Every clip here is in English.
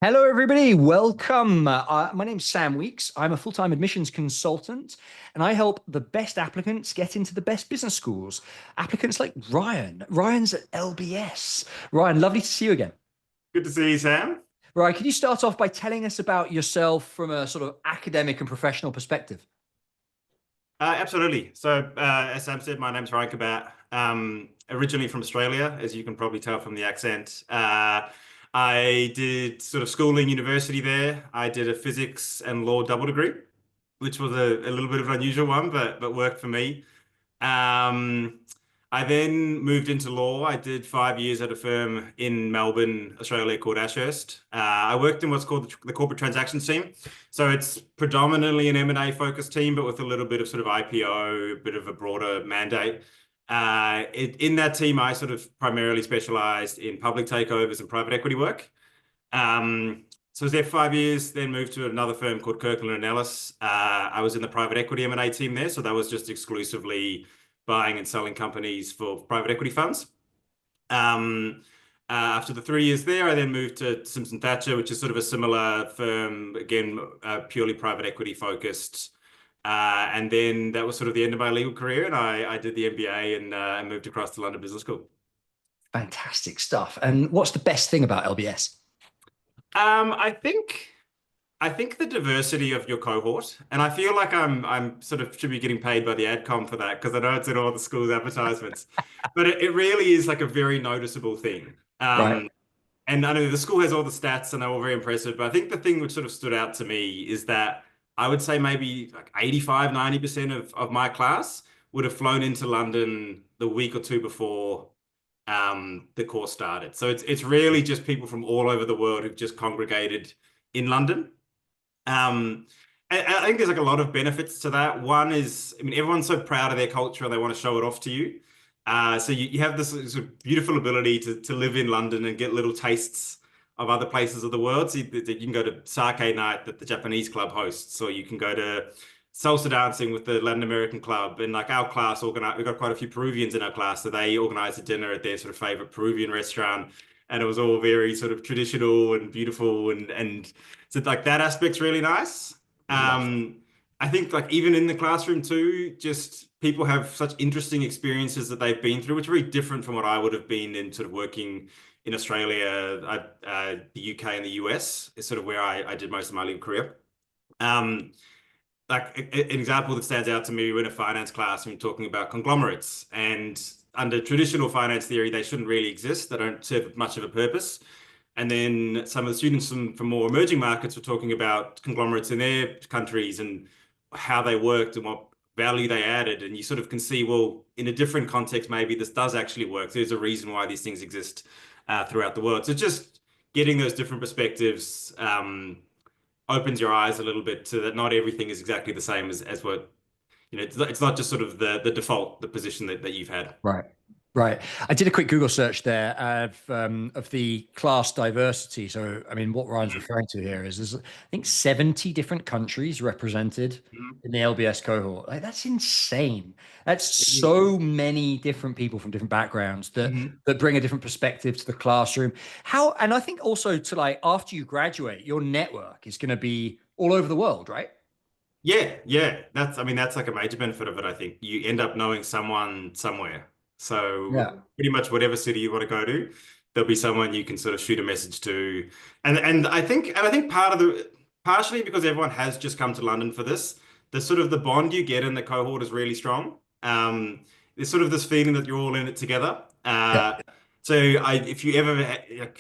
Hello, everybody. Welcome. My name's Sam Weeks. I'm a full-time admissions consultant, and I help the best applicants get into the best business schools. Applicants like Ryan. Ryan's at LBS. Ryan, lovely to see you again. Good to see you, Sam. Ryan, can you start off by telling us about yourself from a sort of academic and professional perspective? Absolutely. As Sam said, my name's Ryan Kabat. Originally from Australia, as you can probably tell from the accent. I did sort of schooling, university there. I did a physics and law double degree, which was a little bit of an unusual one, but worked for me. Um, I then moved into law. I did 5 years at a firm in Melbourne, Australia called Ashurst. I worked in what's called the corporate transactions team. So it's predominantly an M&A focused team, but with a little bit of sort of IPO, a bit of a broader mandate. In that team, I sort of primarily specialized in public takeovers and private equity work. So I was there 5 years, then moved to another firm called Kirkland Ellis. I was in the private equity M&A team there. So that was just exclusively buying and selling companies for private equity funds. After the 3 years there, I then moved to Simpson Thacher, which is sort of a similar firm, again, purely private equity focused. And then that was sort of the end of my legal career, and I did the MBA and moved across to London Business School. Fantastic stuff. And what's the best thing about LBS? I think the diversity of your cohort, and I feel like I'm sort of should be getting paid by the AdCom for that because I know it's in all the school's advertisements, but it really is like a very noticeable thing. Right. And I know the school has all the stats and they're all very impressive, but I think the thing which sort of stood out to me is that I would say maybe like 85, 90% of my class would have flown into London the week or two before the course started. So it's really just people from all over the world who've just congregated in London. I think there's like a lot of benefits to that. One is, I mean, everyone's so proud of their culture and they want to show it off to you. So you have this sort of beautiful ability to live in London and get little tastes of other places of the world. So you can go to sake night that the Japanese club hosts, or you can go to salsa dancing with the Latin American club. And like our class organized, we've got quite a few Peruvians in our class, so they organized a dinner at their sort of favorite Peruvian restaurant. And it was all very sort of traditional and beautiful, and so like that aspect's really nice. Love that. I think like even in the classroom too, just people have such interesting experiences that they've been through, which are very different from what I would have been in sort of working in Australia, the UK and the US is sort of where I did most of my legal career. Um, like an example that stands out to me, we're in a finance class and we're talking about conglomerates, and under traditional finance theory, they shouldn't really exist. They don't serve much of a purpose. And then some of the students from more emerging markets were talking about conglomerates in their countries and how they worked and what value they added. And you sort of can see, well, in a different context, maybe this does actually work. There's a reason why these things exist throughout the world. So just getting those different perspectives opens your eyes a little bit to that not everything is exactly the same as what, it's not just sort of the default, the position that you've had. Right. Right. I did a quick Google search there of the class diversity. So, I mean, what Ryan's referring to here is there's, I think, 70 different countries represented Mhm. in the LBS cohort. Like, that's insane. That's It is. so many different people from different backgrounds Mhm. that bring a different perspective to the classroom. How, and I think also to like after you graduate, your network is going to be all over the world, right? Yeah, yeah. I mean, that's like a major benefit of it, I think. You end up knowing someone somewhere. So Yeah. pretty much whatever city you want to go to, there'll be someone you can sort of shoot a message to. And I think partially because everyone has just come to London for this, the sort of the bond you get in the cohort is really strong. There's sort of this feeling that you're all in it together. Yeah. So if you ever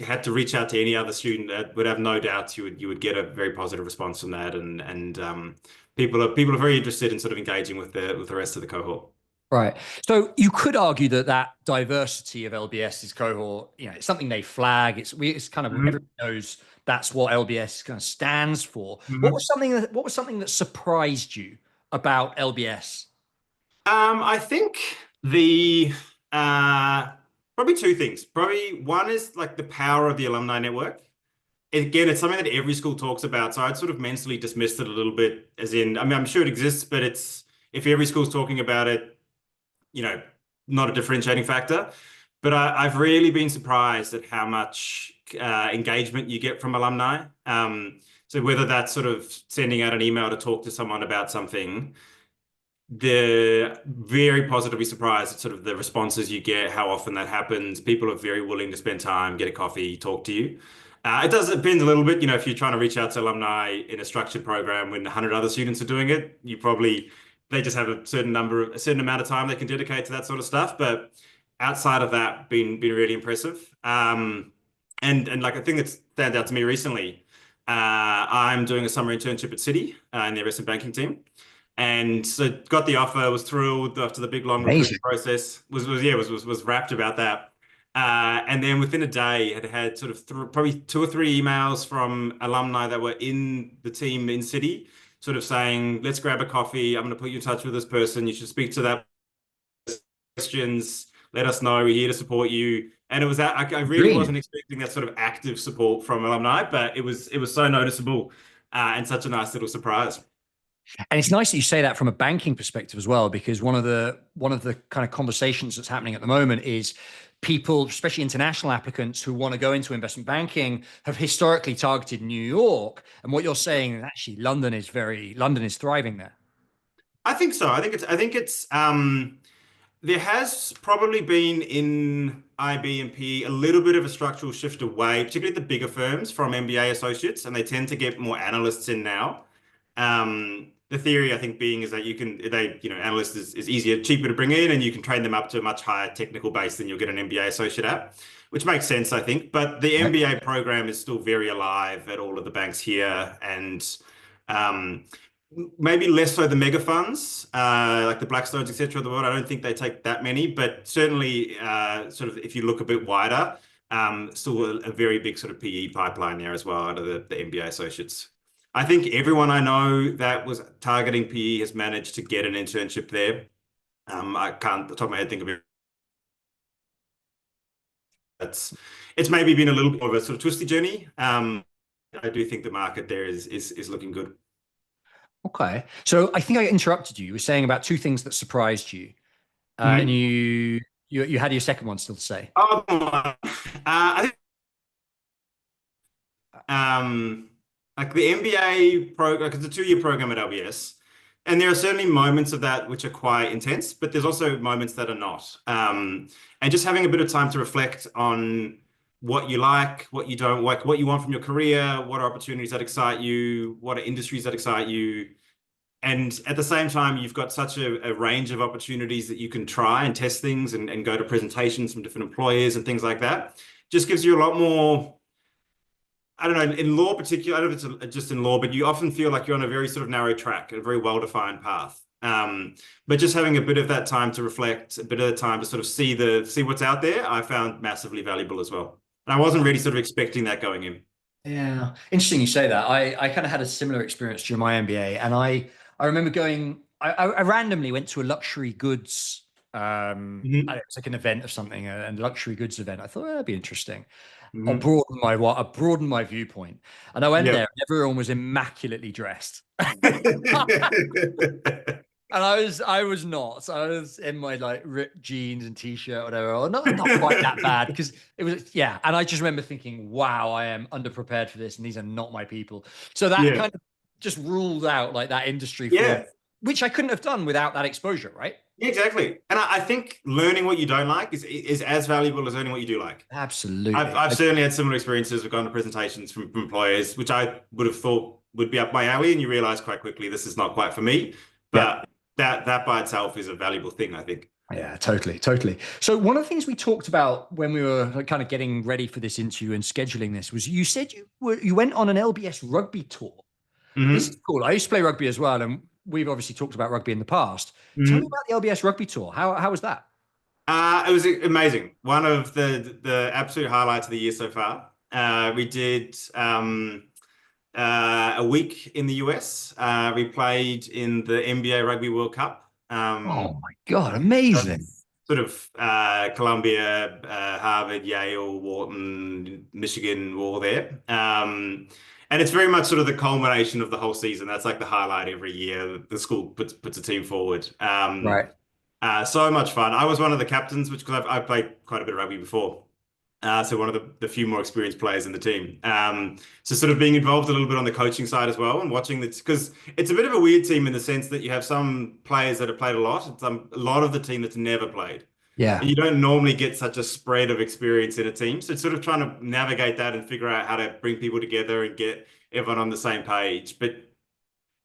had to reach out to any other student, I would have no doubts you would get a very positive response from that, and people are very interested in sort of engaging with the rest of the cohort. Right. So you could argue that that diversity of LBS's cohort, it's something they flag. It's kind of Mhm. everyone knows that's what LBS kind of stands for. Mhm. What was something that surprised you about LBS? I think the probably two things. Probably one is like the power of the alumni network. Again, it's something that every school talks about, so I'd sort of mentally dismissed it a little bit, as in, I mean, I'm sure it exists, but it's if every school's talking about it, you know, not a differentiating factor. But I've really been surprised at how much engagement you get from alumni. So whether that's sort of sending out an email to talk to someone about something, they're very positively surprised at sort of the responses you get, how often that happens. People are very willing to spend time, get a coffee, talk to you. It does depend a little bit, you know, if you're trying to reach out to alumni in a structured program when 100 other students are doing it, they just have a certain amount of time they can dedicate to that sort of stuff. But outside of that, been really impressive. And like a thing that's stands out to me recently, I'm doing a summer internship at Citi in the investment banking team. And so got the offer, was thrilled after the big long Amazing. recruitment process, was rapt about that. And then within a day had sort of probably 2 or 3 emails from alumni that were in the team in Citi, sort of saying, let's grab a coffee. I'm going to put you in touch with this person. You should speak to that questions. Let us know. We're here to support you. And it was that I really wasn't expecting that sort of active support from alumni, but it was so noticeable and such a nice little surprise. And it's nice that you say that from a banking perspective as well, because one of the kind of conversations that's happening at the moment is people, especially international applicants who want to go into investment banking, have historically targeted New York. And what you're saying is actually London is thriving there. I think so. I think it's there has probably been in IB and PE a little bit of a structural shift away, particularly the bigger firms, from MBA associates, and they tend to get more analysts in now. The theory, I think, being is that analyst is easier, cheaper to bring in, and you can train them up to a much higher technical base than you'll get an MBA associate at, which makes sense, I think. But the MBA program is still very alive at all of the banks here, and maybe less so the mega funds, like the Blackstones, etc. of the world. I don't think they take that many, but certainly, sort of if you look a bit wider, still a very big sort of PE pipeline there as well out of the MBA associates. I think everyone I know that was targeting PE has managed to get an internship there. I can't, at the top of my head, think of it. It's maybe been a little bit of a sort of twisty journey. I do think the market there is looking good. Okay. So I think I interrupted you. You were saying about 2 things that surprised you. And you had your second one still to say. Oh, I think like the MBA program, because it's a 2-year program at LBS, and there are certainly moments of that which are quite intense, but there's also moments that are not. And just having a bit of time to reflect on what you like, what you don't like, what you want from your career, what are opportunities that excite you, what are industries that excite you. And at the same time, you've got such a range of opportunities that you can try and test things and go to presentations from different employers and things like that. Just gives you a lot more. I don't know, in law particular, I don't know if it's just in law, but you often feel like you're on a very sort of narrow track, a very well-defined path. But just having a bit of that time to reflect, a bit of the time to sort of see what's out there, I found massively valuable as well. And I wasn't really sort of expecting that going in. Yeah, interesting you say that. I kind of had a similar experience during my MBA, and I remember going. I randomly went to a luxury goods. It's like an event of something, a luxury goods event. I thought that'd be interesting. I'll broaden my viewpoint, and I went there, and everyone was immaculately dressed. And I was not. So I was in my like ripped jeans and t-shirt, whatever. Or not quite that bad, because it was, yeah. And I just remember thinking, wow, I am underprepared for this, and these are not my people. So that kind of just ruled out like that industry, which I couldn't have done without that exposure, right? Yeah, exactly. And I think learning what you don't like is as valuable as learning what you do like. Absolutely. I've certainly had similar experiences. We've gone to presentations from employers, which I would have thought would be up my alley, and you realize quite quickly this is not quite for me. But that by itself is a valuable thing, I think. Yeah, totally. So one of the things we talked about when we were kind of getting ready for this interview and scheduling this was you said you went on an LBS rugby tour. This is cool. I used to play rugby as well, and we've obviously talked about rugby in the past. Tell me about the LBS rugby tour. How was that? It was amazing. One of the absolute highlights of the year so far. We did a week in the US. We played in the NBA Rugby World Cup. Oh my God, amazing. Sort of Columbia, Harvard, Yale, Wharton, Michigan were all there. And it's very much sort of the culmination of the whole season. That's like the highlight every year. The school puts a team forward. Right. So much fun. I was one of the captains, because I've played quite a bit of rugby before. So one of the few more experienced players in the team. So sort of being involved a little bit on the coaching side as well and watching this, because it's a bit of a weird team in the sense that you have some players that have played a lot and a lot of the team that's never played. Yeah. And you don't normally get such a spread of experience in a team. So it's sort of trying to navigate that and figure out how to bring people together and get everyone on the same page. But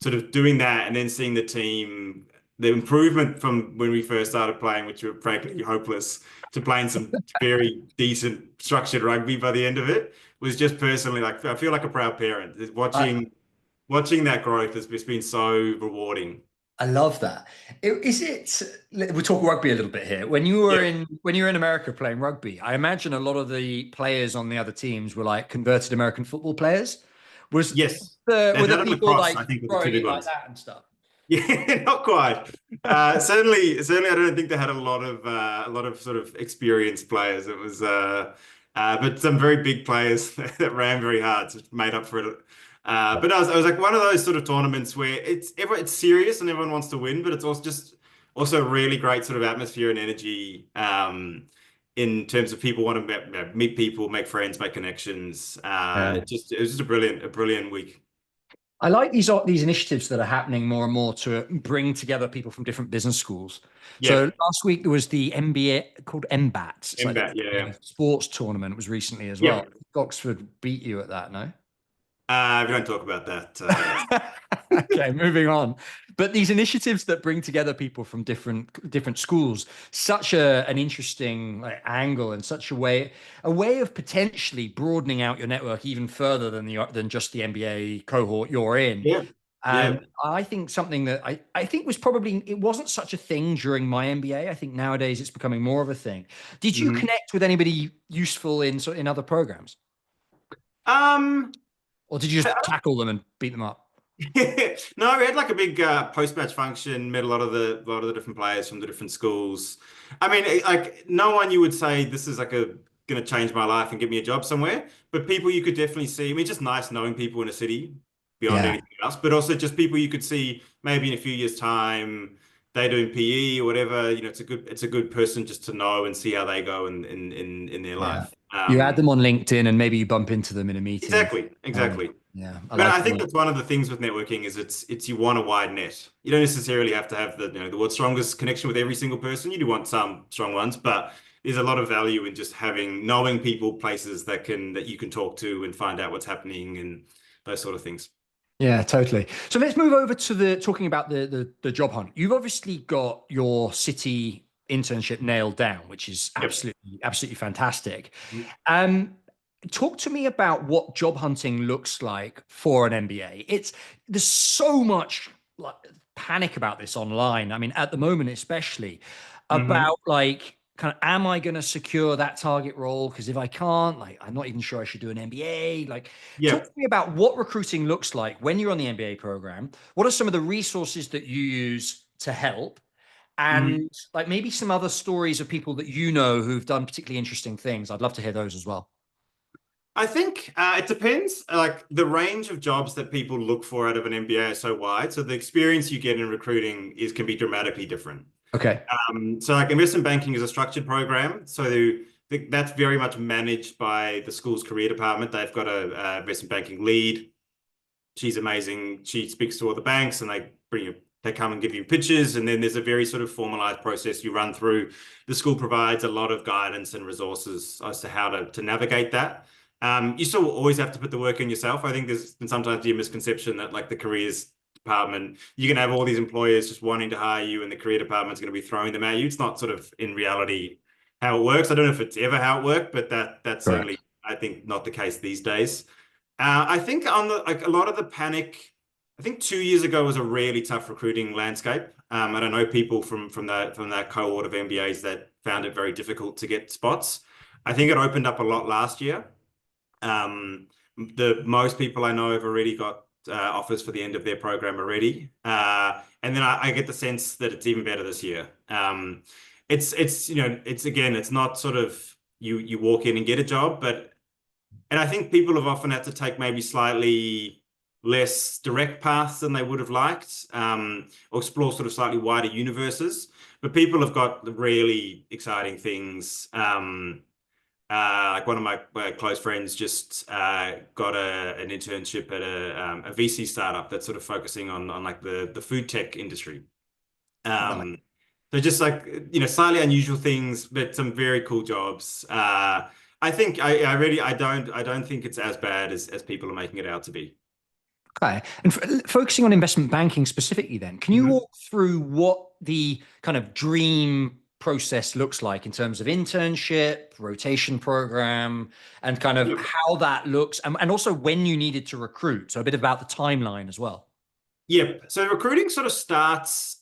sort of doing that and then seeing the team, the improvement from when we first started playing, which were frankly hopeless, to playing some very decent structured rugby by the end of it, was just personally like, I feel like a proud parent. I, Watching that growth has just been so rewarding. I love that. Is it? We'll talk rugby a little bit here. When you were in America playing rugby, I imagine a lot of the players on the other teams were like converted American football players. Was Yes. were And the that and people lacrosse, like I think, were the two throwing big it like ones. that and stuff? Yeah, not quite. Certainly, I don't think they had a lot of sort of experienced players. It was, but some very big players that ran very hard, so made up for it. But it was like one of those sort of tournaments where it's serious and everyone wants to win, but it's also a really great sort of atmosphere and energy. In terms of people want to meet people, make friends, make connections. Yeah. It was just a brilliant week. I like these initiatives that are happening more and more to bring together people from different business schools. So Yeah, last week there was the MBA called MBATs. It's like MBAT, the yeah, sports tournament was recently as well. yep. Oxford beat you at that, no? We don't talk about that. Okay, moving on. But these initiatives that bring together people from different schools, such an interesting like, angle and such a way of potentially broadening out your network even further than just the MBA cohort you're in. Yeah, yeah. And I think something that I think was probably it wasn't such a thing during my MBA. I think nowadays it's becoming more of a thing. Did you Mhm. connect with anybody useful in other programs, Um, or did you just tackle them and beat them up? no, we had like a big post-match function, met a lot of the different players from the different schools. I mean, like no one you would say this is like a gonna change my life and get me a job somewhere, but people you could definitely see. I mean, just nice knowing people in a city beyond Yeah, anything else, but also just people you could see maybe in a few years' time, they doing PE or whatever. You know, it's a good person just to know and see how they go in their yeah. life. You add them on LinkedIn and maybe you bump into them in a meeting. Exactly, Um, exactly. yeah, I But like I that. think that's one of the things with networking is it's you want a wide net. You don't necessarily have to have the world's strongest connection with every single person. You do want some strong ones, but there's a lot of value in just knowing people, places that you can talk to and find out what's happening and those sort of things. Yeah, totally. So let's move over to the talking about the job hunt. You've obviously got your city internship nailed down, which is Yep. absolutely fantastic. Um, Talk to me about what job hunting looks like for an MBA. There's so much like panic about this online. I mean, at the moment, especially Mm-hmm. about like kind of am I going to secure that target role? Because if I can't, like, I'm not even sure I should do an MBA. Like, talk to Yep. me about what recruiting looks like when you're on the MBA program. What are some of the resources that you use to help? Mm-hmm. And like maybe some other stories of people that you know who've done particularly interesting things. I'd love to hear those as well. I think it depends. Like the range of jobs that people look for out of an MBA is so wide. So the experience you get in recruiting can be dramatically different. Okay. So like investment banking is a structured program. So that's very much managed by the school's career department. They've got a investment banking lead. She's amazing. She speaks to all the banks and they come and give you pitches. And then there's a very sort of formalized process you run through. The school provides a lot of guidance and resources as to how to navigate that. You still always have to put the work in yourself. I think there's been sometimes a misconception that like the careers department, you can have all these employers just wanting to hire you and the career department's going to be throwing them at you. It's not sort of in reality how it works. I don't know if it's ever how it worked, but that's certainly, Correct. I think, not the case these days. I think on a lot of the panic, I think 2 years ago was a really tough recruiting landscape. I don't know people from that cohort of MBAs that found it very difficult to get spots. I think it opened up a lot last year. The most people I know have already got offers for the end of their program already, and then I get the sense that it's even better this year. It's not sort of you walk in and get a job, and I think people have often had to take maybe slightly less direct paths than they would have liked, or explore sort of slightly wider universes. But people have got really exciting things. Like one of my close friends just got an internship at a VC startup that's sort of focusing on like the food tech industry. Right. So just like, slightly unusual things, but some very cool jobs. I think I don't think it's as bad as people are making it out to be. Okay. And focusing on investment banking specifically, then, can you Mhm. walk through what the kind of dream process looks like in terms of internship, rotation program, and kind of Yep. how that looks, and also when you needed to recruit? So a bit about the timeline as well. Yep. So recruiting sort of starts,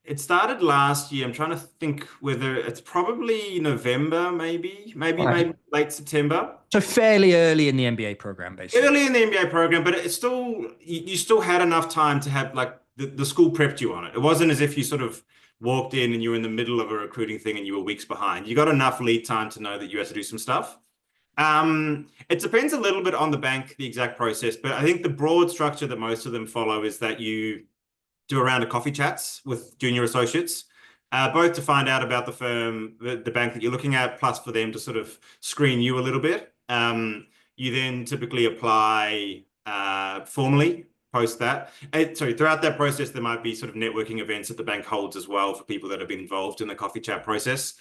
it started last year. I'm trying to think whether it's probably November, Right. maybe late September. So fairly early in the MBA program, basically. Early in the MBA program, but it's still you still had enough time to have like the school prepped you on it. It wasn't as if you sort of walked in and you were in the middle of a recruiting thing and you were weeks behind. You got enough lead time to know that you had to do some stuff. It depends a little bit on the bank, the exact process, but I think the broad structure that most of them follow is that you do a round of coffee chats with junior associates, both to find out about the firm, the bank that you're looking at, plus for them to sort of screen you a little bit. You then typically apply formally post that. Sorry, throughout that process, there might be sort of networking events that the bank holds as well for people that have been involved in the coffee chat process.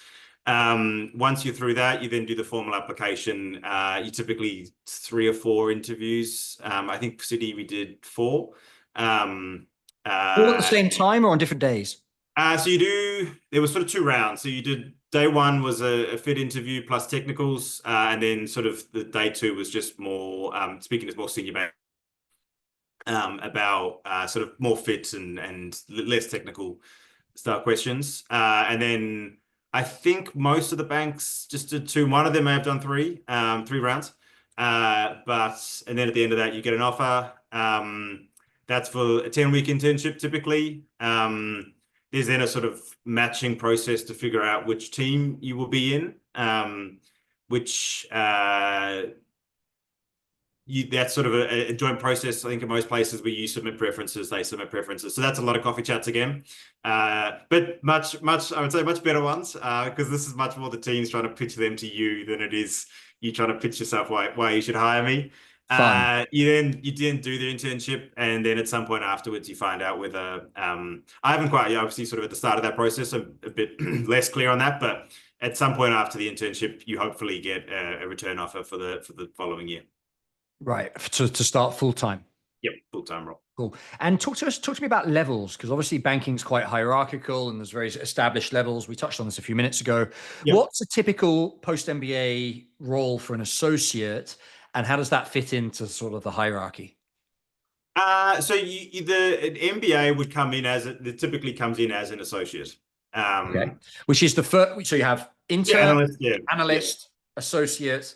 Once you're through that, you then do the formal application. You typically 3 or 4 interviews. I think for City we did 4. Um, All at the uh, same time or on different days? there was sort of 2 rounds. So you did day one was a fit interview plus technicals, and then sort of the day two was just more speaking to more senior bank about sort of more fit and less technical style questions. And then I think most of the banks just did 2. One of them may have done 3 rounds. And then at the end of that, you get an offer. That's for a 10-week internship typically. There's then a sort of matching process to figure out which team you will be in, which that's sort of a joint process. I think in most places where you submit preferences, they submit preferences. So that's a lot of coffee chats again, but much, I would say much better ones, because this is much more the teams trying to pitch them to you than it is you trying to pitch yourself why you should hire me. Fun. You didn't do the internship, and then at some point afterwards, you find out whether I haven't quite obviously sort of at the start of that process, I'm a bit less clear on that, but at some point after the internship, you hopefully get a return offer for the following year. Right. To start full time. Yep, full-time role. Cool. And talk to me about levels, because obviously banking's quite hierarchical and there's very established levels. We touched on this a few minutes ago. Yep. What's a typical post MBA role for an associate, and how does that fit into sort of the hierarchy? So an MBA would come in it typically comes in as an associate. Okay. Which is the first. So you have Yeah, intern, analyst. Yeah. Yep. analyst, associate,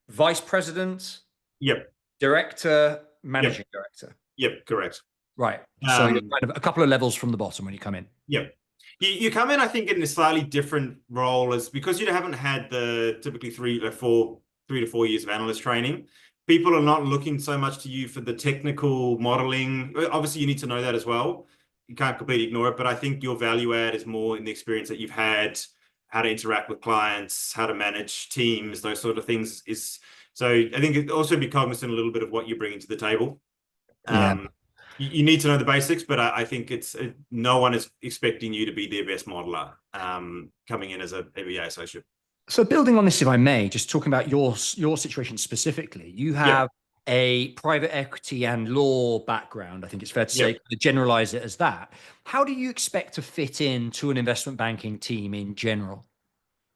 vice president, Yep. director, Yep. managing director. Yep. Correct. Right. So you're Um, kind of a couple of levels from the bottom when you come in. yep. You come in, I think, in a slightly different role as because you haven't had the typically 3 to 4 years of analyst training. People are not looking so much to you for the technical modeling. Obviously, you need to know that as well. You can't completely ignore it, but I think your value add is more in the experience that you've had, how to interact with clients, how to manage teams, those sort of things. So I think it also be cognizant a little bit of what you're bringing to the table. Yeah. You need to know the basics, but I think no one is expecting you to be their best modeler coming in as a MBA associate. So building on this, if I may, just talking about your situation specifically, you Yep. have a private equity and law background. I think it's fair to say, Yep. to generalize it as that. How do you expect to fit into an investment banking team in general?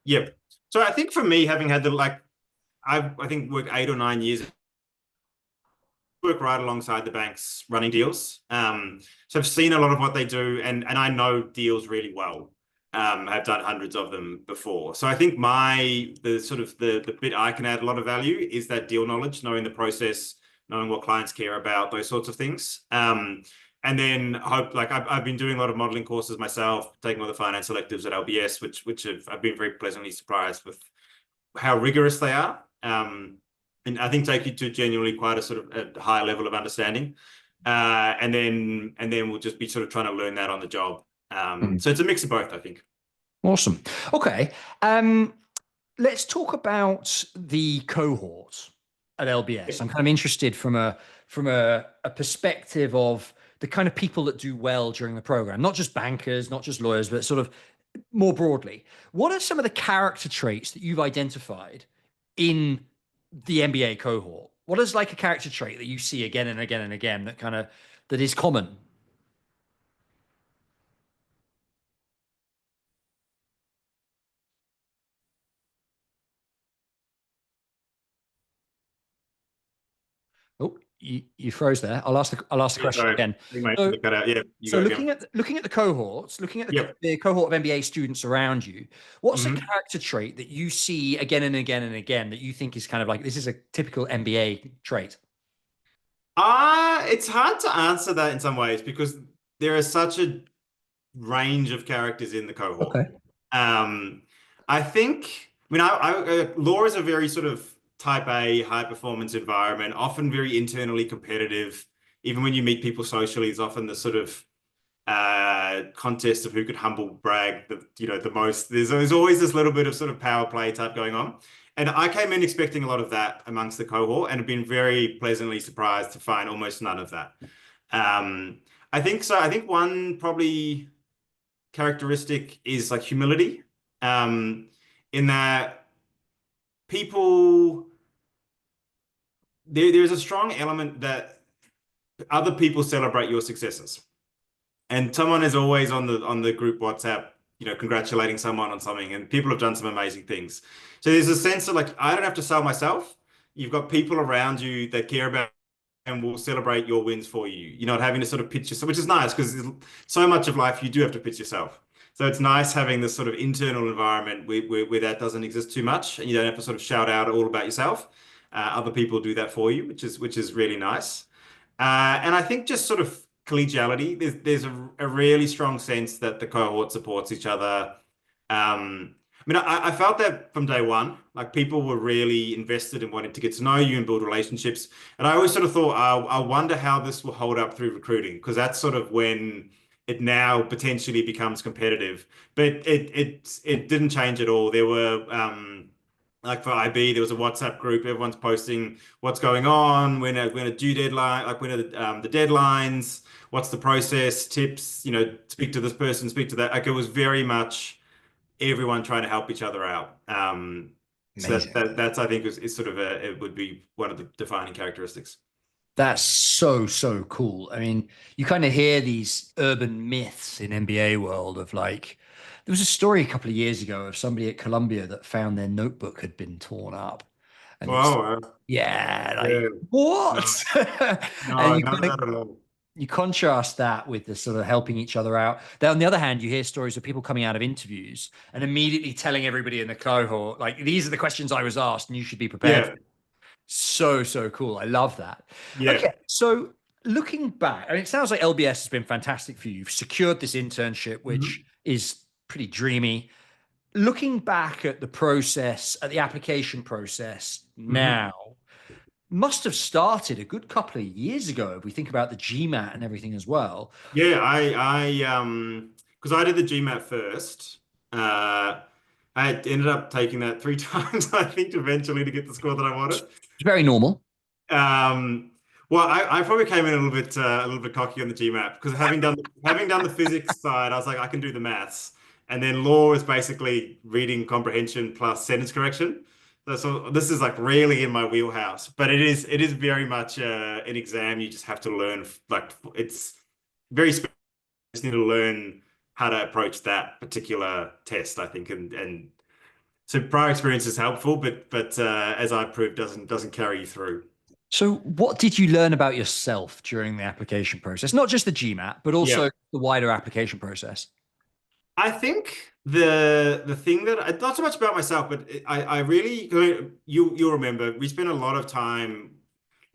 Yep. So I think for me, having had I think worked 8 or 9 years, work right alongside the banks running deals. So I've seen a lot of what they do, and I know deals really well. I've done hundreds of them before. So I think the bit I can add a lot of value is that deal knowledge, knowing the process, knowing what clients care about, those sorts of things. And then I've been doing a lot of modeling courses myself, taking all the finance electives at LBS, which I've been very pleasantly surprised with how rigorous they are. And I think take you to genuinely quite a sort of a high level of understanding. And then we'll just be sort of trying to learn that on the job. Mm. So it's a mix of both, I think. Awesome. Okay. let's talk about the cohort at LBS. Yeah. I'm kind of interested from a perspective of the kind of people that do well during the program, not just bankers, not just lawyers, but sort of more broadly. What are some of the character traits that you've identified in the MBA cohort? What is like a character trait that you see again and again and again that kind of that is common? Oh, you froze there. I'll ask the Yeah, question sorry. again. I think my So internet cut out. Yeah, you so go again. looking at the cohorts, looking at Yep. the cohort of MBA students around you, what's a Mhm. character trait that you see again and again and again that you think is kind of like this is a typical MBA trait? It's hard to answer that in some ways because there is such a range of characters in the cohort. Okay. Um, I think, law is a very sort of type A, high performance environment, often very internally competitive. Even when you meet people socially, it's often the sort of contest of who could humble brag the most. There's always this little bit of sort of power play type going on. And I came in expecting a lot of that amongst the cohort and have been very pleasantly surprised to find almost none of that. Um, I think so. I think one probably characteristic is like humility, in that people there's a strong element that other people celebrate your successes. And someone is always on the group WhatsApp, congratulating someone on something, and people have done some amazing things. So there's a sense of like, I don't have to sell myself. You've got people around you that care about and will celebrate your wins for you. You're not having to sort of pitch yourself, which is nice because so much of life you do have to pitch yourself. So it's nice having this sort of internal environment where that doesn't exist too much, and you don't have to sort of shout out all about yourself. Other people do that for you, which is really nice. And I think just sort of collegiality. There's a really strong sense that the cohort supports each other. I felt that from day one. Like people were really invested in wanting to get to know you and build relationships. And I always sort of thought, I wonder how this will hold up through recruiting, because that's sort of when it now potentially becomes competitive. But it didn't change at all. There were like for IB, there was a WhatsApp group. Everyone's posting what's going on, when a due deadline, like when are the deadlines, what's the process, tips, speak to this person, speak to that. Like it was very much everyone trying to help each other out. So Amazing. that's I think is sort of it would be one of the defining characteristics. That's so, so cool. I mean, you kind of hear these urban myths in MBA world of like, there was a story a couple of years ago of somebody at Columbia that found their notebook had been torn up. And it's, Oh, yeah, like, yeah. No, what? And no, none of that at all. you contrast that with the sort of helping each other out. Then on the other hand, you hear stories of people coming out of interviews and immediately telling everybody in the cohort, like, these are the questions I was asked and you should be prepared. Yeah, So, so cool. I love that. yeah. Okay. So looking back, I mean, it sounds like LBS has been fantastic for you. You've secured this internship, which Mhm. is pretty dreamy. Looking back at the process, at the application process Mhm. now, must have started a good couple of years ago if we think about the GMAT and everything as well. Yeah, because I did the GMAT first. I ended up taking that three times, I think, eventually to get the score that I wanted. It's very normal. Um, well, I probably came in a little bit cocky on the GMAT because having done the physics side, I was like, I can do the maths, and then law is basically reading comprehension plus sentence correction. So this is like really in my wheelhouse, but it is very much an exam you just have to learn. Like it's very specific. You just need to learn how to approach that particular test, I think, and so prior experience is helpful, but as I proved, doesn't carry you through. So, what did you learn about yourself during the application process? Not just the GMAT, but Yeah. also the wider application process. I think the thing that not so much about myself, but I really you'll remember we spent a lot of time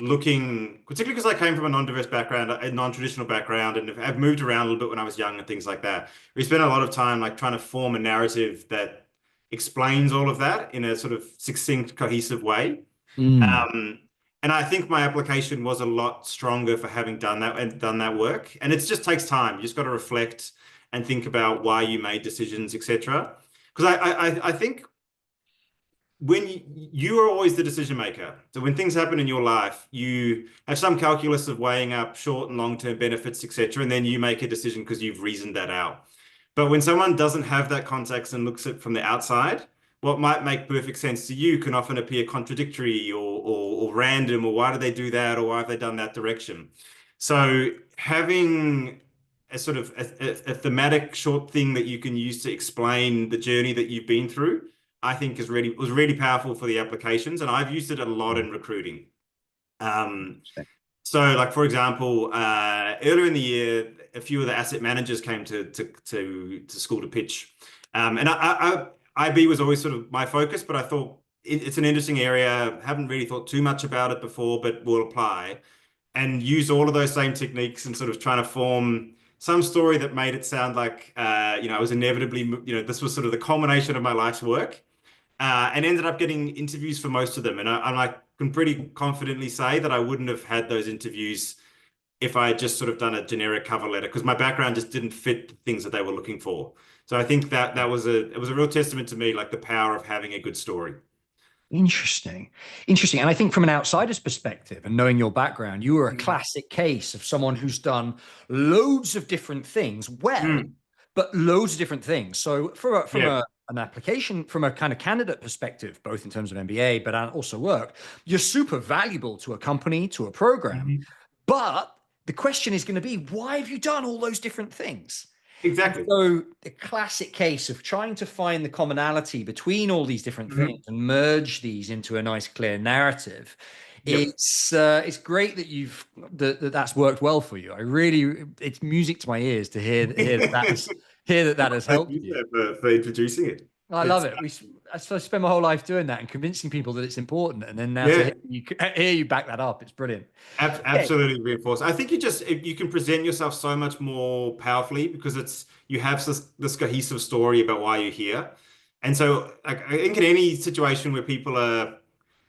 looking, particularly because I came from a non-diverse background, a non-traditional background, and have moved around a little bit when I was young and things like that. We spent a lot of time like trying to form a narrative that explains all of that in a sort of succinct, cohesive way. Mm. Um, and I think my application was a lot stronger for having done that and done that work. And it just takes time. You just got to reflect and think about why you made decisions, etc. Because I think when you are always the decision maker. So when things happen in your life, you have some calculus of weighing up short and long-term benefits, etc., and then you make a decision because you've reasoned that out. But when someone doesn't have that context and looks at it from the outside, what might make perfect sense to you can often appear contradictory or random, or why do they do that, or why have they done that direction? So having a sort of a thematic short thing that you can use to explain the journey that you've been through, I think was really powerful for the applications, and I've used it a lot in recruiting. So, like for example, earlier in the year, a few of the asset managers came to school to pitch, and IB was always sort of my focus, but I thought it's an interesting area. Haven't really thought too much about it before, but will apply and use all of those same techniques and sort of trying to form some story that made it sound like I was inevitably, this was sort of the culmination of my life's work, and ended up getting interviews for most of them. And I can pretty confidently say that I wouldn't have had those interviews if I had just sort of done a generic cover letter, because my background just didn't fit the things that they were looking for. So I think that it was a real testament to me, like the power of having a good story. Interesting. Interesting. And I think from an outsider's perspective and knowing your background, you were a classic case of someone who's done loads of different things well, but loads of different things. So an application, from a kind of candidate perspective, both in terms of MBA, but also work, you're super valuable to a company, to a program. But the question is going to be, why have you done all those different things? Exactly. So the classic case of trying to find the commonality between all these different things and merge these into a nice, clear narrative. It's great that that's worked well for you. It's music to my ears to hear that has helped you. For introducing it. I love it. I spend my whole life doing that and convincing people that it's important, and then now to hear you back that up, it's brilliant. Absolutely reinforced. I think you can present yourself so much more powerfully because you have this cohesive story about why you're here. And so like, I think in any situation where people are,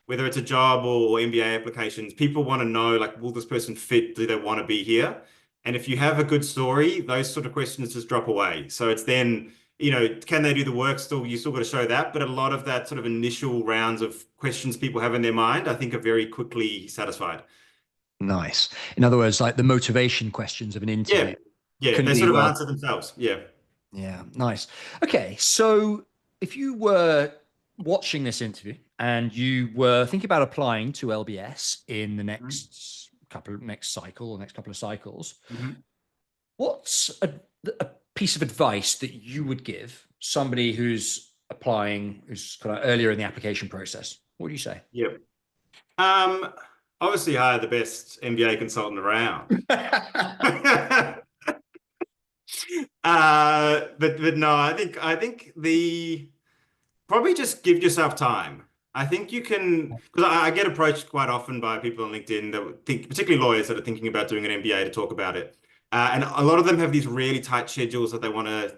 whether it's a job or MBA applications, people want to know, like, will this person fit? Do they want to be here? And if you have a good story, those sort of questions just drop away. So it's then, can they do the work still? You still got to show that. But a lot of that sort of initial rounds of questions people have in their mind, I think, are very quickly satisfied. Nice. In other words, like the motivation questions of an interview. Yeah, they sort of answer themselves. Yeah. Nice. Okay, so if you were watching this interview and you were thinking about applying to LBS in the next couple of cycles, what's a piece of advice that you would give somebody who's applying, who's kind of earlier in the application process? What do you say? Yep. Obviously hire the best MBA consultant around. But no, I think probably just give yourself time. I think you can, because I get approached quite often by people on LinkedIn that think, particularly lawyers that are thinking about doing an MBA, to talk about it. And a lot of them have these really tight schedules that they want to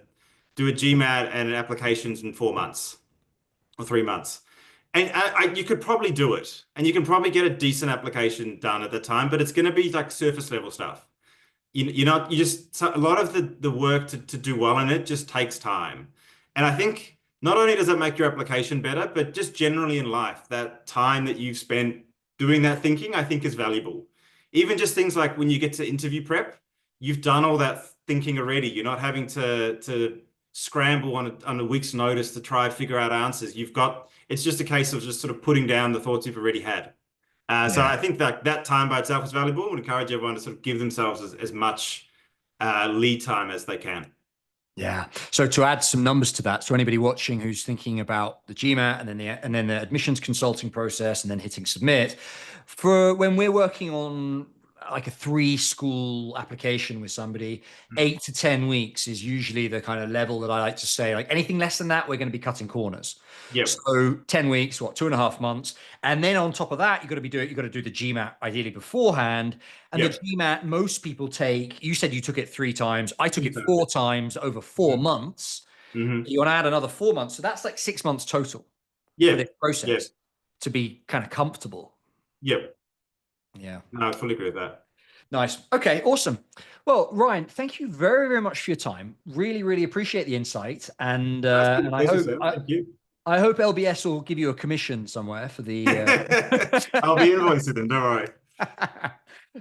do a GMAT and applications in 4 months or 3 months. And you could probably do it, and you can probably get a decent application done at the time, but it's going to be like surface level stuff. A lot of the work to do well in it just takes time. And I think not only does it make your application better, but just generally in life, that time that you've spent doing that thinking, I think is valuable. Even just things like when you get to interview prep, you've done all that thinking already. You're not having to scramble on a week's notice to try and figure out answers. It's just a case of just sort of putting down the thoughts you've already had. So I think that time by itself is valuable, and encourage everyone to sort of give themselves as much lead time as they can. Yeah. So to add some numbers to that, so anybody watching who's thinking about the GMAT and then the admissions consulting process and then hitting submit, for when we're working on like a 3-school application with somebody, 8 to 10 weeks is usually the kind of level that I like to say. Like anything less than that, we're going to be cutting corners. Yep. So 10 weeks, 2.5 months. And then on top of that, you've got to do the GMAT ideally beforehand. And the GMAT, most people take, you said you took it 3 times. I took it 4 times over 4 months. You want to add another 4 months. So that's like 6 months total for this process to be kind of comfortable. Yep. Yeah. No, I fully agree with that. Nice. Okay, awesome. Well, Ryan, thank you very, very much for your time. Really, really appreciate the insight. And I hope, thank you. I hope LBS will give you a commission somewhere for the. I'll be invoicing them, don't worry.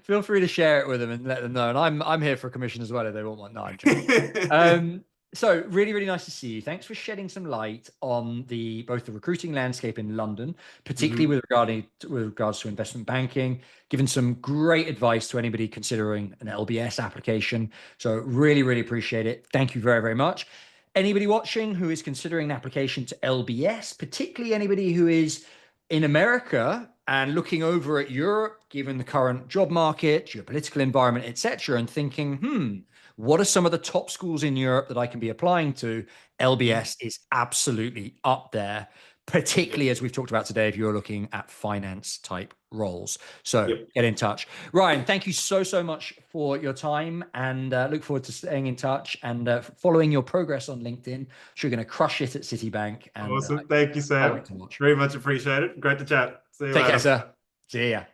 Feel free to share it with them and let them know. And I'm here for a commission as well if they want one. No, I'm joking. So really, really nice to see you. Thanks for shedding some light on both the recruiting landscape in London, particularly with regards to investment banking, giving some great advice to anybody considering an LBS application. So really, really appreciate it. Thank you very, very much. Anybody watching who is considering an application to LBS, particularly anybody who is in America and looking over at Europe, given the current job market, geopolitical environment, etc., and thinking, what are some of the top schools in Europe that I can be applying to? LBS is absolutely up there, particularly as we've talked about today, if you're looking at finance type roles. So get in touch. Ryan, thank you so, so much for your time, and look forward to staying in touch and following your progress on LinkedIn. I'm sure you're going to crush it at Citibank. And, awesome. Thank you, Sam. Very much appreciated. Great to chat. See you later. Take care, sir. See ya.